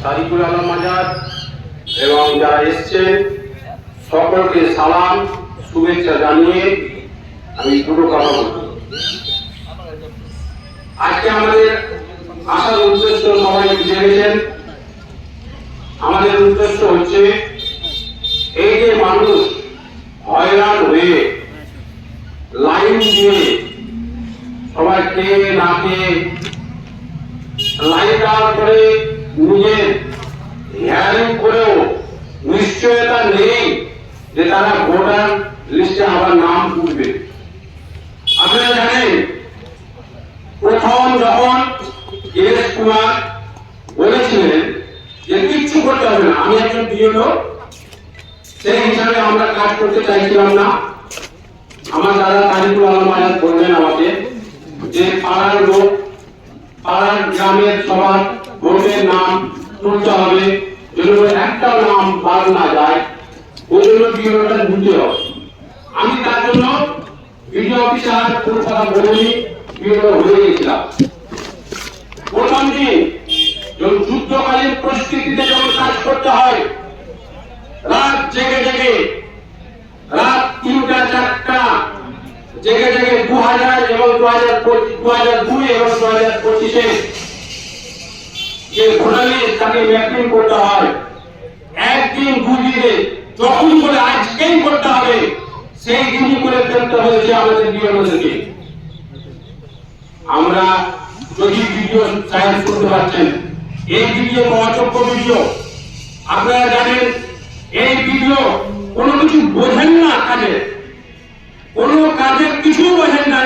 তারিকুল আলম আজাদ এবং যারা এসছেন সকলকে সালাম শুভেচ্ছা জানিয়ে আমি দুটো কথা বলব। আজকে আমাদের আসার উদ্দেশ্য সবাই বুঝে গেছেন। আমাদের উদ্দেশ্য হচ্ছে এই যে মানুষ হয়রান হয়ে লাইন দিয়ে সবাই খেয়ে না খেয়ে লাইন দেওয়ার পরে নিজের হিয়ারিং করেও নিশ্চয়তা নেই যে তারা ভোটার লিস্টে আবার নাম উঠবে। আপনারা জানেন প্রথম যখন এস কুমার বলেছিলেন যে কিচ্ছু করতে হবে না, আমি একজন বিএলও, সেই হিসাবে আমরা কাজ করতে চাইছিলাম না। আমার দাদা তারিকুল আলম আজাদ বললেন আমাকে যে পাড়ার লোক, পাড়ার গ্রামের সবার ভোটের নাম তুলতে হবে, যেন একটাও নাম বাদ না যায়, ওই জন্য বিএলওটা ঢুকতে হবে। আমি তার জন্য বিডিও অফিসে আর কোন কথা বলিনি, বিএলও হয়ে গেছিলাম। প্রথম দিন যখন যুদ্ধকালীন পরিস্থিতিতে যখন কাজ করতে হয়, রাত জেগে জেগে, রাত 3টা 4টা জেগে জেগে 2000 এবং 2002 এবং 2025-এ যে ভোটার লিস্ট তাকে ম্যাপিং করতে হয়, একদিন দুদিনে যখন বলে আজকেই করতে হবে সেই দিনই করে ফেলতে হয়েছে আমাদের বিএলওদেরকে। আমরা যদি ভিডিও সাইজ করতে পারছেন, এই ভিডিও অযোগ্য ভিডিও, আপনারা জানেন এই ভিডিও কোনো কিছু বোঝেন না, কাজে কোনো কাজের কিছু বোঝেন না।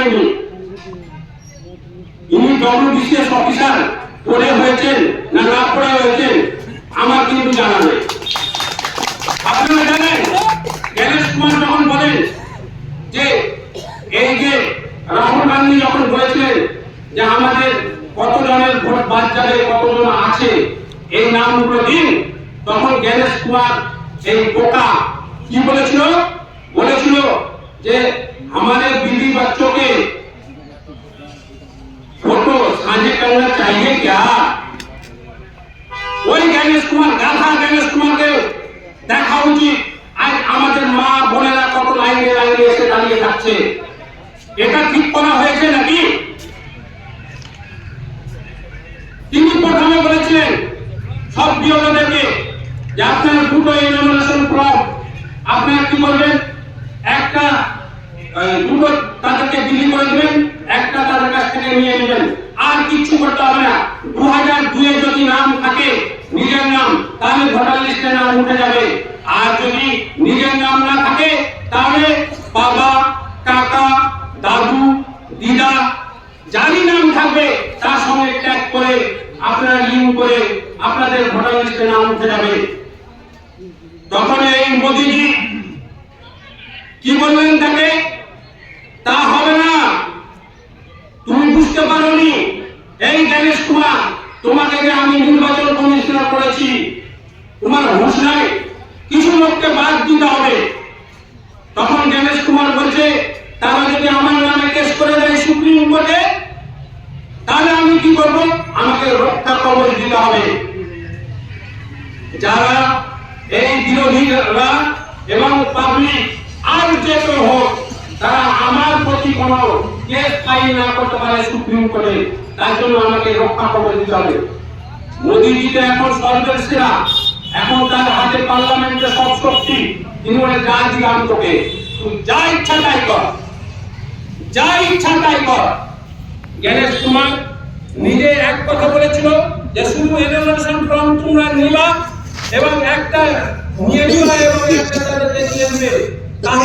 ইনি ডব্লিউবিসিএস অফিসার পড়ে হয়েছেন না না পড়ে হয়েছেন আমার কিন্তু জানা নেই। আপনারা জানেন জ্ঞানেশ কুমার যখন বলেন যে এই যে রাহুল গান্ধী যখন বলেছিলেন যে আমাদের কতজনের ভোট বাদ যাবে, কতজন আছে এই নামগুলো দিন, তখন জ্ঞানেশ কুমার এই বোকা কি বলেছিল? বলেছিল যে আমাদের बीवी बच्चों के फोटो साझे करना चाहिए क्या? ওই জ্ঞানেশ কুমার, গাধা জ্ঞানেশ কুমারকে দেখা উচিত। আজ আমাদের মা বোনেরা কত লাইনে লাইনে এসে দাঁড়িয়ে থাকছে, এটা ঠিক করা হয়েছে নাকি? তিনি প্রথমে বলেছিলেন সব বিএলওদেরকে যে আপনার দুটো ইনোমিনেশন ফর্ম আপনারা কি করবেন, একটা দুটো তাদেরকে বিলি করে দেবেন, একটা তাদের কাছ থেকে নিয়ে নেবেন, আর কিছু করতে হবে না। 2002-এ যদি নাম থাকে নিজের নাম, তাহলে ভোটার লিস্টে নাম উঠে যাবে। আর যদি নিজের নাম না থাকে তাহলে বাবা, কাকা, দাদু, দিদা যারই নাম থাকবে তার সঙ্গে ট্যাগ করে আপনারা লিঙ্ক করে আপনাদের ভোটার লিস্টে নাম উঠে যাবে। তখন এই মোদিজি কি বললেন তাকে? তা হবে না, তুমি বুঝতে পারোনি। এই জ্ঞানেশ কুমার, তোমাকে যে আমি নির্বাচন কমিশনার করেছি, তোমার হুঁশ নাই, কিছু লোককে বাদ দিতে হবে। তখন জ্ঞানেশ কুমার বলছে তারা যদি আমার নামে কেস করে দেয় সুপ্রিম কোর্টে, তাহলে আমি কি করবো? আমাকে রক্ষা কবচ দিতে হবে। যারা এই বিরোধীরা এবং পাবলিক আর যে কেউ হোক, তারা আমার প্রতি কোনো কেস ফাইল না করতে পারে সুপ্রিম কোর্টে, তার জন্য আমাকে রক্ষা কবচ দিতে হবে। মোদীজি তো এখন সর্বের সেরা, এখন তার হাতে পার্লামেন্টে সব শক্তি। তিনি বলে যা দিলাম তোকে, তুই যা ইচ্ছা তাই কর, যা ইচ্ছা তাই কর। জ্ঞানেশ কুমার নিজে এক কথা বলেছিল যে শুধু ইনোমিনেশন ফর্ম তোমরা নিবা এবং একটা নিয়ে নিবা এবং একটা তাদেরকে নিয়ে নেবে।